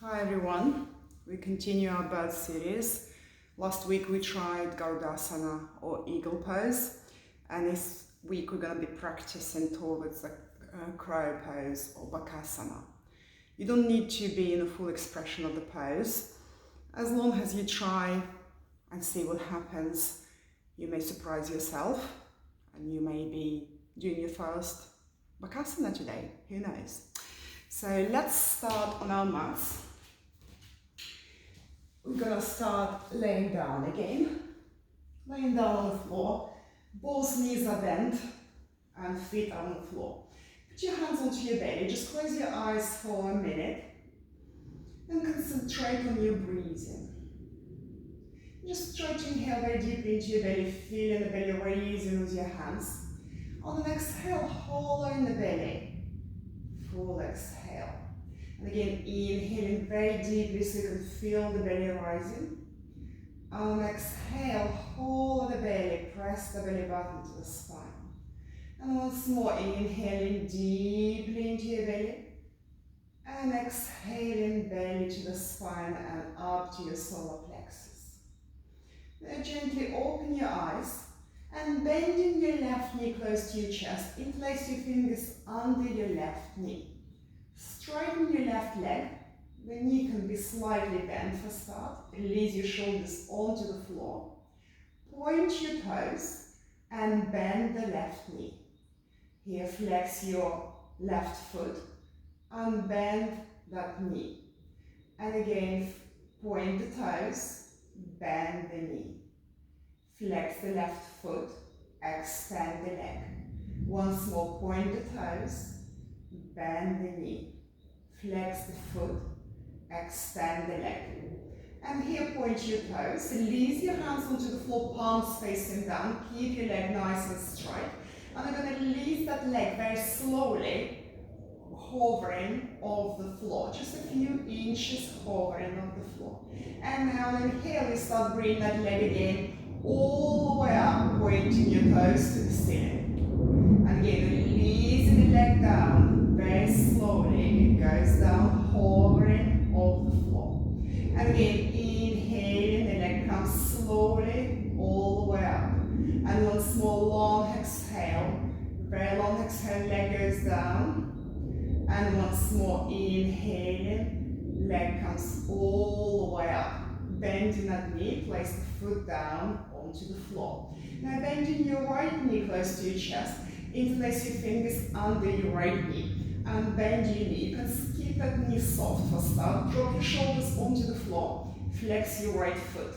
Hi everyone, we continue our bird series. Last week we tried Bakasana or eagle pose, and this week we're going to be practicing towards the crow pose or Bakasana. You don't need to be in the full expression of the pose. As long as you try and see what happens, you may surprise yourself and you may be doing your first Bakasana today, who knows. So let's start on our mats. We're gonna start laying down again. Laying down on the floor. Both knees are bent and feet are on the floor. Put your hands onto your belly. Just close your eyes for a minute and concentrate on your breathing. Just try to inhale very deeply into your belly, feeling the belly raising with your hands. On an exhale, hollow in the belly. Full exhale. And again, inhaling very deeply so you can feel the belly rising. On exhale, hold the belly, press the belly button to the spine. And once more, inhaling deeply into your belly. And exhaling belly to the spine and up to your solar plexus. Now gently open your eyes and bending your left knee close to your chest. Interlace your fingers under your left knee. Straighten your left leg. The knee can be slightly bent for start. Release your shoulders onto the floor. Point your toes and bend the left knee. Here, flex your left foot and bend that knee. And again, point the toes, bend the knee. Flex the left foot, extend the leg. Once more, point the toes, bend the knee. Flex the foot, extend the leg. And here, point your toes. Release your hands onto the floor, palms facing down. Keep your leg nice and straight. And I'm going to release that leg very slowly, hovering off the floor. Just a few inches hovering off the floor. And now on inhale, you start bringing that leg again all the way up, pointing your toes to the ceiling. And again, releasing the leg down very slowly. It goes down, hovering off the floor. And again, inhaling, the leg comes slowly all the way up. And once more, long exhale. Very long exhale, leg goes down. And once more, inhaling, leg comes all the way up. Bending that knee, place the foot down onto the floor. Now bending your right knee close to your chest. Interlace your fingers under your right knee. And bend your knee. You can keep that knee soft for start. Drop your shoulders onto the floor. Flex your right foot.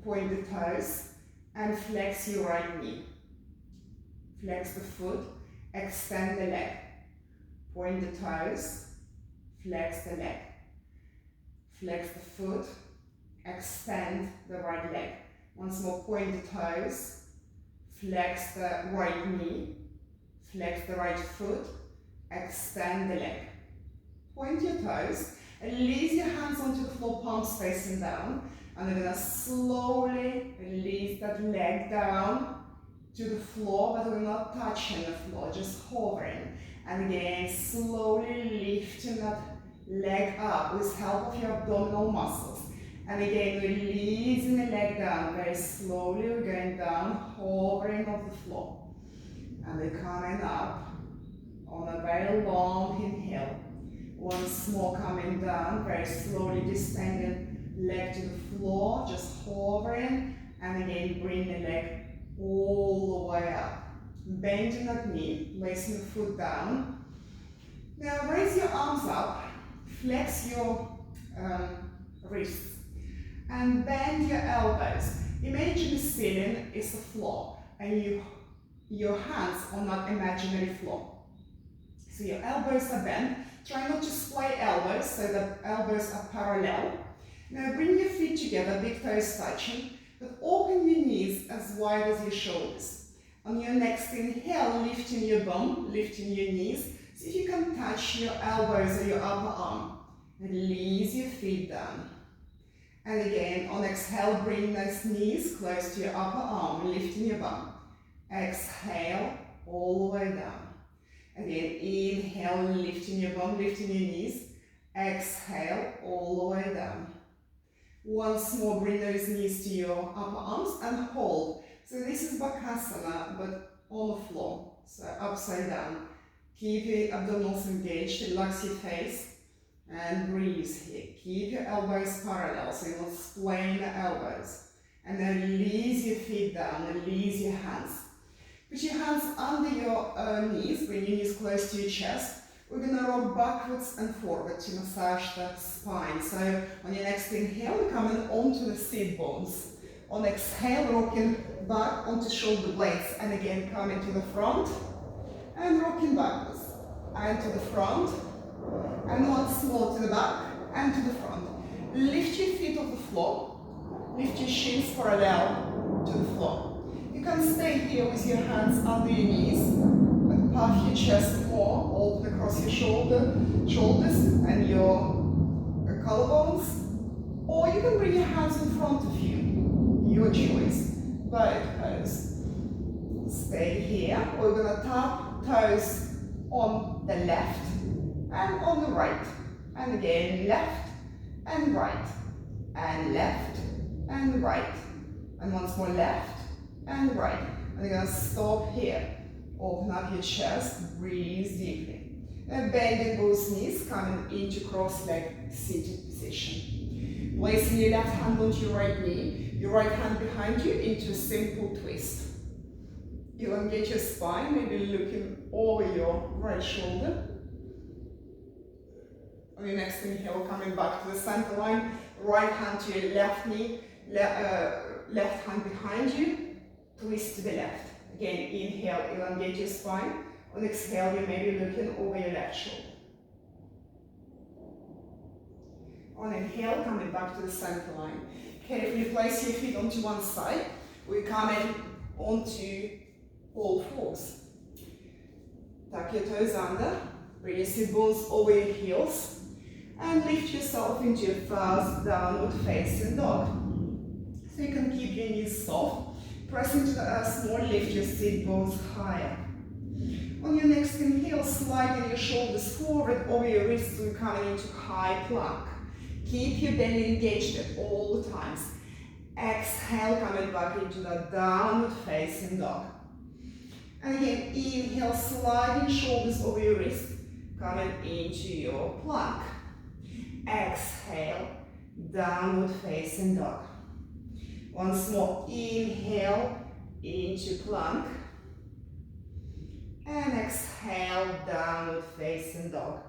Point the toes and flex your right knee. Flex the foot, extend the leg. Point the toes, flex the leg. Flex the foot, extend the right leg. Once more, point the toes, flex the right knee, flex the right foot, extend the leg. Point your toes, release your hands onto the floor, palms facing down, and we're going to slowly release that leg down to the floor, but we're not touching the floor, just hovering. And again, slowly lifting that leg up with help of your abdominal muscles. And again, releasing the leg down very slowly. We're going down, hovering off the floor. And we're coming up on a very long inhale. Once more, coming down very slowly, distending leg to the floor, just hovering. And again, bring the leg all the way up. Bending that knee, placing the foot down. Now raise your arms up, flex your wrists, and bend your elbows. Imagine the ceiling is the floor, and your hands on that imaginary floor. So your elbows are bent. Try not to splay elbows so that elbows are parallel. Now bring your feet together, big toes touching, but open your knees as wide as your shoulders. On your next inhale, lifting your bum, lifting your knees. See if you can touch your elbows or your upper arm. Release your feet down. And again, on exhale, bring those knees close to your upper arm, lifting your bum. Exhale, all the way down. Again, inhale, lifting your bum, lifting your knees. Exhale all the way down. Once more, bring those knees to your upper arms and hold. So this is Bakasana, but on the floor, so upside down. Keep your abdominals engaged, relax your face, and breathe here. Keep your elbows parallel, so you'll splaying the elbows. And then release your feet down, release your hands. Put your hands under your knees, bring your knees close to your chest. We're going to rock backwards and forward to massage the spine. So on your next inhale, we're coming onto the sit bones. On exhale, rocking back onto shoulder blades. And again, coming to the front and rocking backwards. And to the front. And once more to the back and to the front. Lift your feet off the floor. Lift your shins parallel to the floor. You can stay here with your hands under your knees. Puff your chest more, open across your shoulders and your collarbones. Or you can bring your hands in front of you, your choice. Both pose. Stay here. We're going to tap toes on the left and on the right. And again, left and right. And left and right. And once more, left and right. And you're going to stop here. Open up your chest, breathe deeply. And bending both knees, coming into cross-legged seated position. Placing your left hand onto your right knee, your right hand behind you into a simple twist. Elongate your spine, maybe looking over your right shoulder. On your next inhale, coming back to the center line, right hand to your left knee, left hand behind you, twist to the left. Again, inhale, elongate your spine. On exhale, you may be looking over your left shoulder. On inhale, coming back to the center line. Carefully place your feet onto one side. We're coming onto all fours. Tuck your toes under. Bring your sit bones over your heels. And lift yourself into your first downward facing dog. So you can keep your knees soft. Press into the earth more, lift your sit bones higher. On your next inhale, sliding your shoulders forward over your wrists, we're coming into high plank. Keep your belly engaged at all the times. Exhale, coming back into the downward facing dog. And again, inhale, sliding shoulders over your wrist, coming into your plank. Exhale, downward facing dog. Once more, inhale into plank. And exhale, downward facing dog.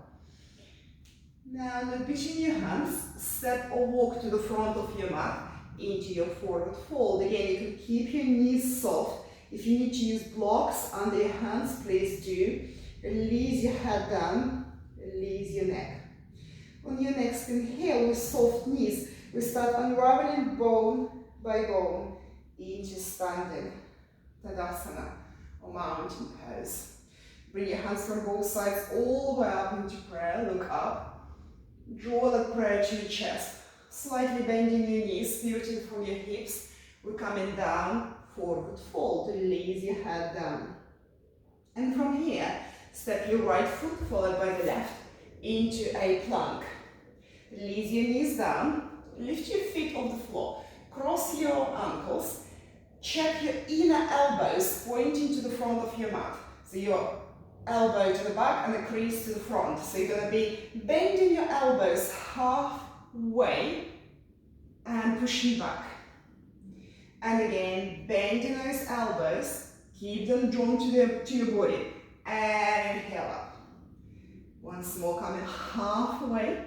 Now look between your hands, step or walk to the front of your mat into your forward fold. Again, you can keep your knees soft. If you need to use blocks under your hands, please do. Release your head down, release your neck. On your next inhale, with soft knees, we start unraveling bone by bone into standing Tadasana or mountain pose. Bring your hands from both sides all the way up into prayer. Look up. Draw that prayer to your chest. Slightly bending your knees, pivoting from your hips. We're coming down, forward fold. Release your head down. And from here, step your right foot followed by the left into a plank. Release your knees down. Lift your feet off the floor. Cross your ankles. Check your inner elbows pointing to the front of your mat. So your elbow to the back and the crease to the front. So you're going to be bending your elbows halfway and pushing back. And again, bending those elbows. Keep them drawn to your body. And inhale up. Once more, coming halfway.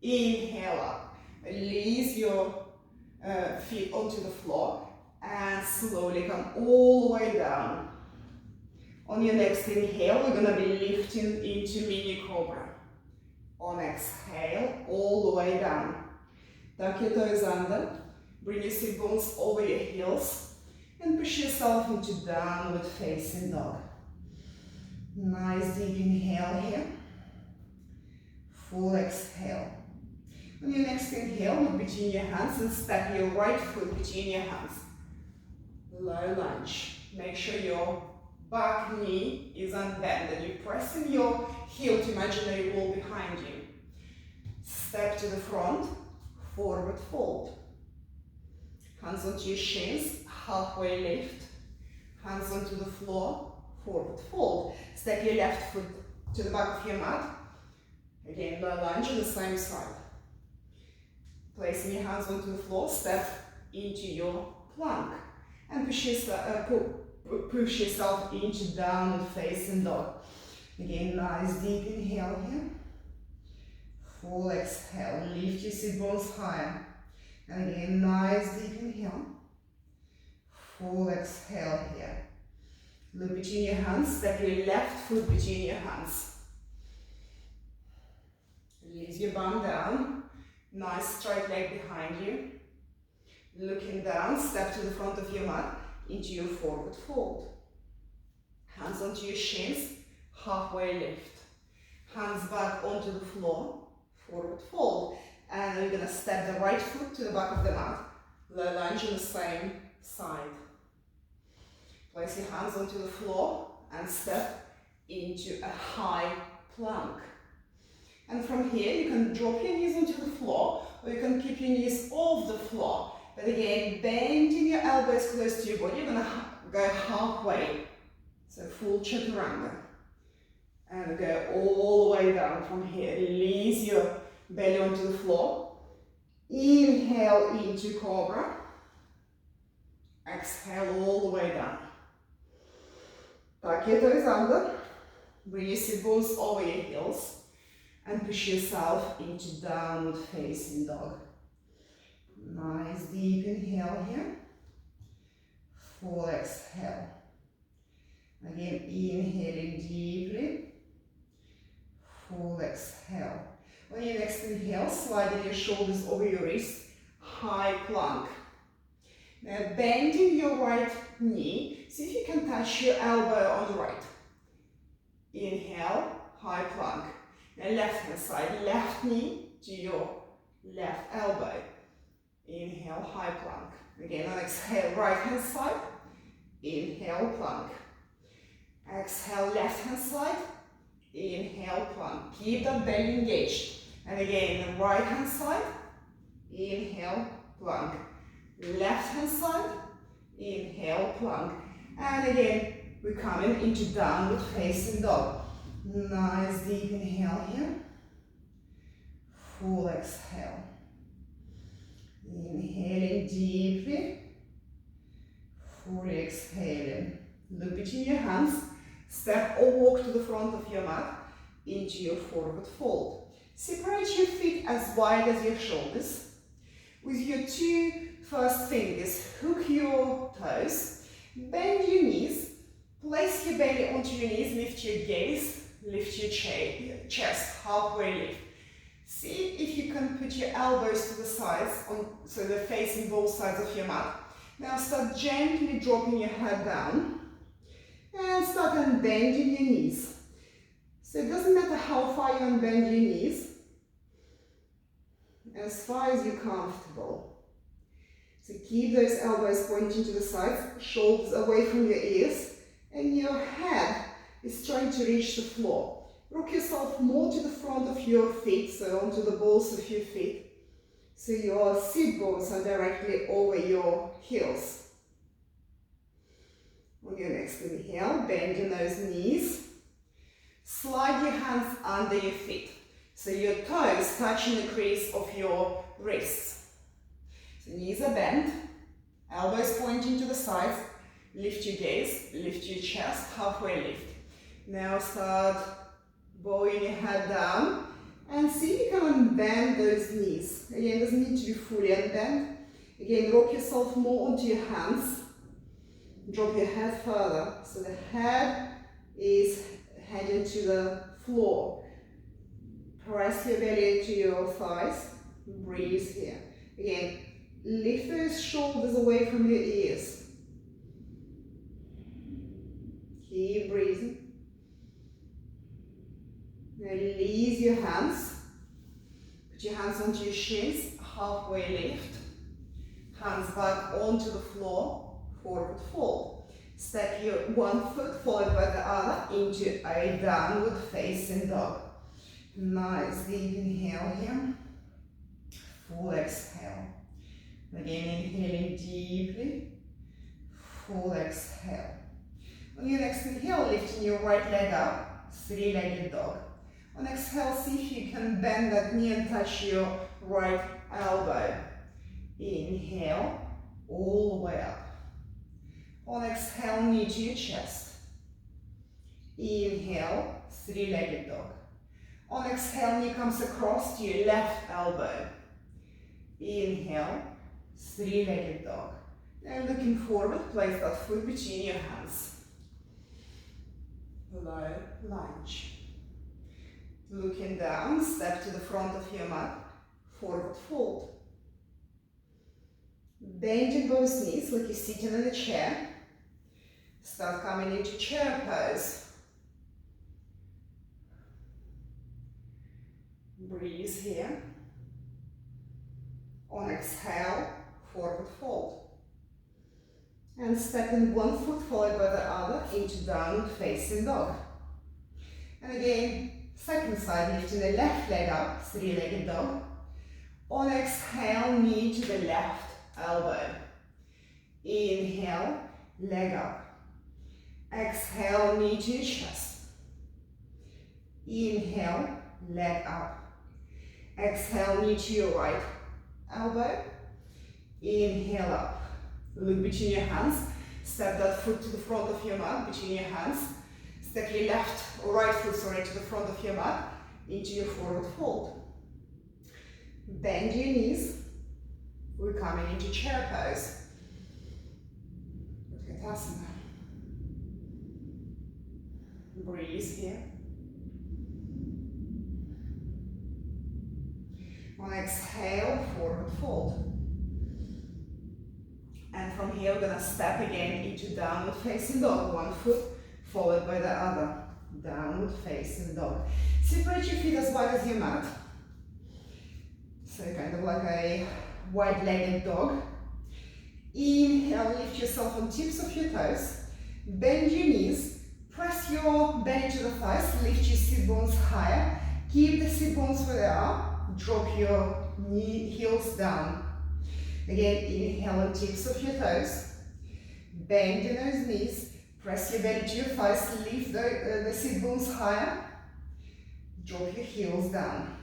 Inhale up. Release your feet onto the floor and slowly come all the way down. On your next inhale, we're going to be lifting into mini cobra. On exhale, all the way down. Tuck your toes under, bring your sit bones over your heels and push yourself into downward facing dog. Nice deep inhale here. Full exhale. On your next inhale, look between your hands and step your right foot between your hands. Low lunge. Make sure your back knee is unbent and you're pressing your heel to imaginary wall behind you. Step to the front, forward fold. Hands onto your shins, halfway lift. Hands onto the floor, forward fold. Step your left foot to the back of your mat. Again, low lunge on the same side. Placing your hands onto the floor, step into your plank. And push yourself into downward facing dog. Again, nice deep inhale here. Full exhale, lift your sit bones higher. And again, nice deep inhale. Full exhale here. Look between your hands, step your left foot between your hands. Release your bum down. Nice straight leg behind you. Looking down, step to the front of your mat into your forward fold. Hands onto your shins, halfway lift. Hands back onto the floor, forward fold. And then you're going to step the right foot to the back of the mat. Low lunge on the same side. Place your hands onto the floor and step into a high plank. And from here, you can drop your knees onto the floor, or you can keep your knees off the floor. But again, bending your elbows close to your body, you're going to go halfway. So full chaturanga. And go all the way down from here. Release your belly onto the floor. Inhale into cobra. Exhale all the way down. Tuck your toes under. Bring your sit bones over your heels. And push yourself into downward facing dog. Nice deep inhale here. Full exhale. Again, inhaling deeply. Full exhale. On your next inhale, sliding your shoulders over your wrists. High plank. Now bending your right knee. See if you can touch your elbow on the right. Inhale, high plank. Now left hand side, left knee to your left elbow. Inhale, high plank. Again, on exhale, right hand side. Inhale, plank. Exhale, left hand side. Inhale, plank. Keep that belly engaged. And again, the right hand side. Inhale, plank. Left hand side. Inhale, plank. And again, we're coming into downward facing dog. Nice deep inhale here. Full exhale. Inhaling deeply. Fully exhaling. Look between your hands. Step or walk to the front of your mat into your forward fold. Separate your feet as wide as your shoulders. With your two first fingers, hook your toes. Bend your knees. Place your belly onto your knees. Lift your gaze. Lift your chest, halfway lift. See if you can put your elbows to the sides, so they're facing both sides of your mat. Now start gently dropping your head down and start unbending your knees. So it doesn't matter how far you unbend your knees, as far as you're comfortable. So keep those elbows pointing to the sides, shoulders away from your ears, and your head is trying to reach the floor. Rock yourself more to the front of your feet, so onto the balls of your feet. So your sit bones are directly over your heels. On your next inhale, bend those knees. Slide your hands under your feet. So your toes touching the crease of your wrists. So knees are bent, elbows pointing to the sides. Lift your gaze, lift your chest, halfway lift. Now start bowing your head down and see if you can unbend those knees. Again, it doesn't need to be fully unbent. Again, rock yourself more onto your hands. Drop your head further. So the head is heading to the floor. Press your belly into your thighs. Breathe here. Again, lift those shoulders away from your ears. Keep breathing. Now release your hands. Put your hands onto your shins, halfway lift. Hands back onto the floor, forward fold. Step your one foot followed by the other into a downward facing dog. Nice deep inhale here. full exhale. Again, inhaling deeply, full exhale. On your next inhale, lifting your right leg up, three-legged dog. On exhale, see if you can bend that knee and touch your right elbow. Inhale, all the way up. On exhale, knee to your chest. Inhale, three-legged dog. On exhale, knee comes across to your left elbow. Inhale, three-legged dog. Now looking forward, place that foot between your hands. Low lunge. Looking down, step to the front of your mat, forward fold. Bending both knees like you're sitting in a chair. Start coming into chair pose. Breathe here. On exhale, forward fold. And step in one foot followed by the other into downward facing dog. And again, second side, lifting the left leg up, three-legged dog. On exhale, knee to the left elbow. Inhale, leg up. Exhale, knee to your chest. Inhale, leg up. Exhale, knee to your right elbow. Inhale up. Look between your hands. Step that foot to the front of your mat, between your hands. Step your left or right foot, to the front of your mat into your forward fold. Bend your knees. We're coming into chair pose. Bakasana. Breathe here. On exhale, forward fold. And from here, we're gonna step again into downward facing dog. One foot followed by the other. Downward facing dog. Separate your feet as wide as your mat. So kind of like a wide-legged dog. Inhale, lift yourself on tips of your toes. Bend your knees. Press your belly to the thighs. Lift your sit bones higher. Keep the sit bones where they are. Drop your heels down. Again, inhale on tips of your toes. Bend in those knees. Press your belly to your thighs. Lift the sit bones higher. Drop your heels down.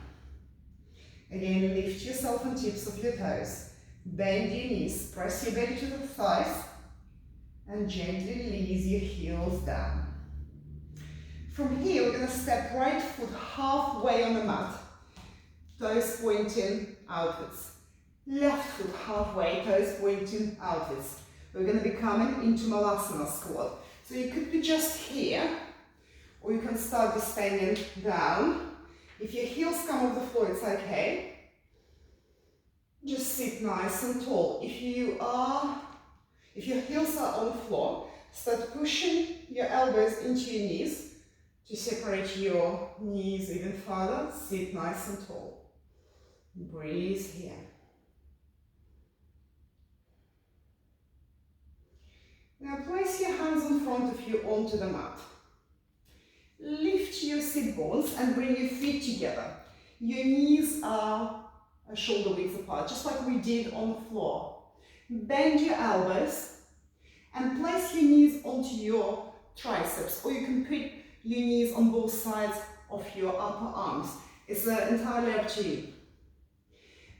Again, lift yourself on tips of your toes. Bend your knees. Press your belly to the thighs. And gently release your heels down. From here, we're going to step right foot halfway on the mat. Toes pointing outwards. Left foot halfway, toes pointing outwards. We're going to be coming into Bakasana squat. So you could be just here, or you can start by standing down. If your heels come off the floor, it's okay. Just sit nice and tall. If your heels are on the floor, start pushing your elbows into your knees to separate your knees even further. Sit nice and tall. Breathe here. Now place your hands in front of you onto the mat. Lift your sit bones and bring your feet together. Your knees are shoulder width apart, just like we did on the floor. Bend your elbows and place your knees onto your triceps, or you can put your knees on both sides of your upper arms. It's entirely up to you.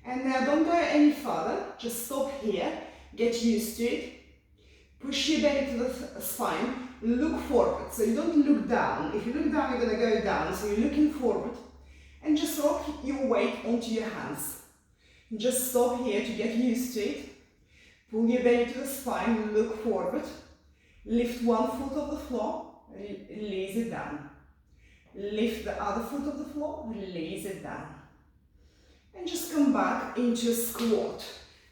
And now don't go any further, just stop here, get used to it. Push your belly to the spine, look forward, so you don't look down. If you look down, you're going to go down, so you're looking forward. And just rock your weight onto your hands. Just stop here to get used to it. Pull your belly to the spine, look forward. Lift one foot off the floor, release it down. Lift the other foot off the floor, release it down. And just come back into a squat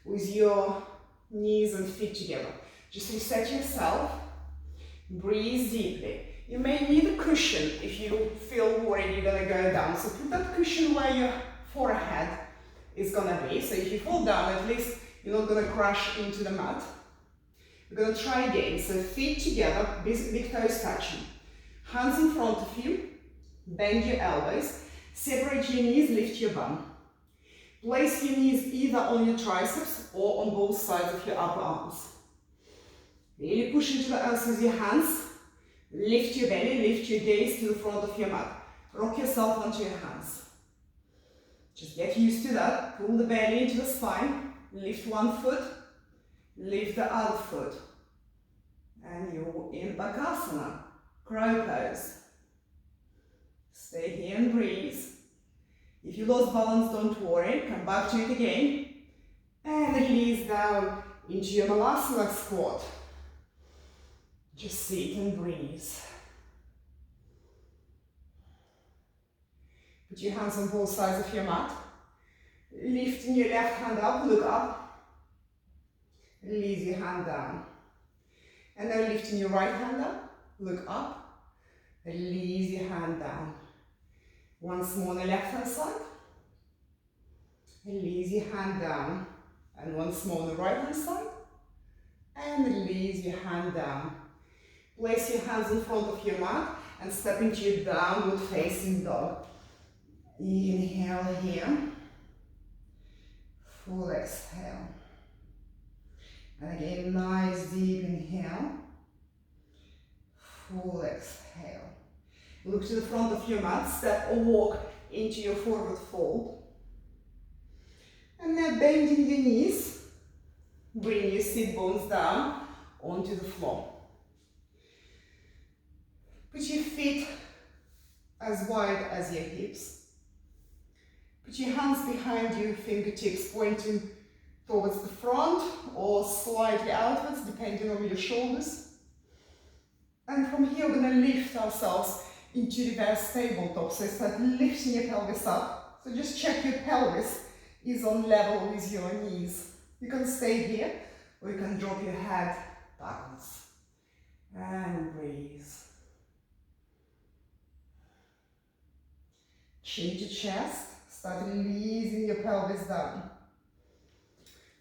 with your knees and feet together. Just reset yourself, breathe deeply. You may need a cushion if you feel worried you're going to go down. So put that cushion where your forehead is going to be. So if you fall down, at least you're not going to crash into the mat. We're going to try again. So feet together, big toes touching. Hands in front of you, bend your elbows, separate your knees, lift your bum. Place your knees either on your triceps or on both sides of your upper arms. Really push into the earth with your hands. Lift your belly, lift your gaze to the front of your mat. Rock yourself onto your hands. Just get used to that. Pull the belly into the spine. Lift one foot, lift the other foot. And you're in Bakasana, crow pose. Stay here and breathe. If you lost balance, don't worry. Come back to it again. And release down into your Malasana squat. Just sit and breathe. Put your hands on both sides of your mat. Lifting your left hand up, look up. Release your hand down. And now lifting your right hand up, look up. Release your hand down. Once more on the left hand side. Release your hand down. And once more on the right hand side. And release your hand down. Place your hands in front of your mat and step into your downward facing dog. Inhale here. Full exhale. And again, nice deep inhale. Full exhale. Look to the front of your mat, step or walk into your forward fold. And now bending your knees, bring your sit bones down onto the floor. Put your feet as wide as your hips. Put your hands behind you, fingertips pointing towards the front or slightly outwards, depending on your shoulders. And from here, we're going to lift ourselves into reverse tabletop. So start lifting your pelvis up. So just check your pelvis is on level with your knees. You can stay here, or you can drop your head backwards. And breathe. Chin to chest. Start releasing your pelvis down.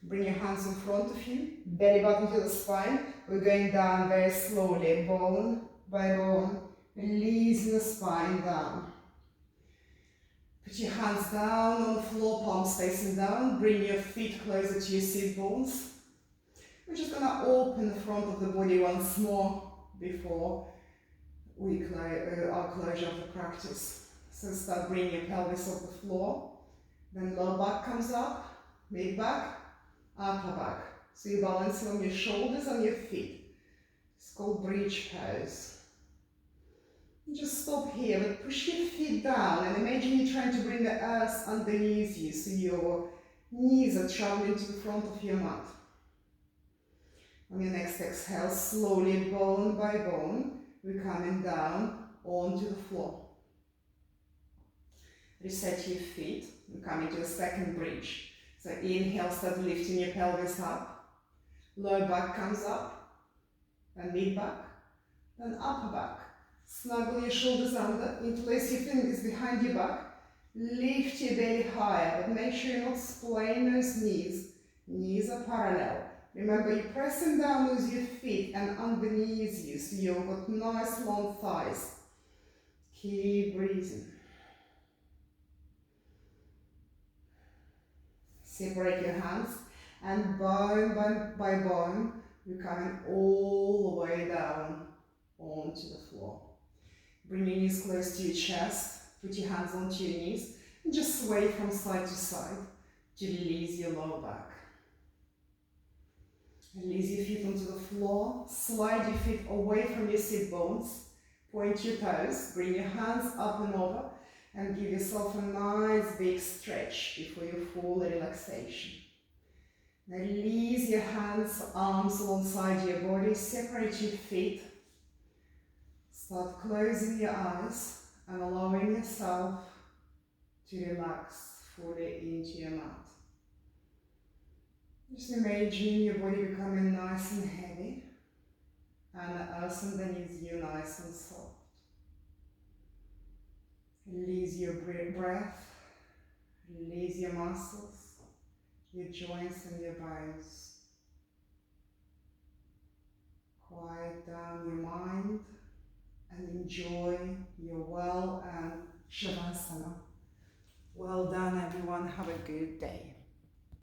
Bring your hands in front of you, belly button to the spine. We're going down very slowly, bone by bone, releasing the spine down. Put your hands down on the floor, palms facing down. Bring your feet closer to your sit bones. We're just going to open the front of the body once more before our closure of the practice. So start bringing your pelvis off the floor. Then lower back comes up, mid back, upper back. So you're balancing on your shoulders and your feet. It's called bridge pose. Just stop here, but push your feet down and imagine you're trying to bring the earth underneath you so your knees are traveling to the front of your mat. On your next exhale, slowly bone by bone, we're coming down onto the floor. Reset your feet and come into a second bridge. So inhale, start lifting your pelvis up. Lower back comes up. Then mid back. Then upper back. Snuggle your shoulders under. Interlace your fingers behind your back. Lift your belly higher, but make sure you're not splaying those knees. Knees are parallel. Remember, you're pressing down with your feet and underneath you, so you've got nice long thighs. Keep breathing. Separate your hands and bone by bone, you're coming all the way down onto the floor. Bring your knees close to your chest, put your hands onto your knees, and just sway from side to side to release your lower back. Release your feet onto the floor, slide your feet away from your sit bones, point your toes, bring your hands up and over, and give yourself a nice big stretch before your full relaxation. Now release your hands, arms alongside your body, separate your feet. Start closing your eyes and allowing yourself to relax fully into your mat. Just imagine your body becoming nice and heavy and the earth underneath you nice and soft. Release your breath, release your muscles, your joints and your bones. Quiet down your mind and enjoy your well and Shavasana. Well done, everyone. Have a good day.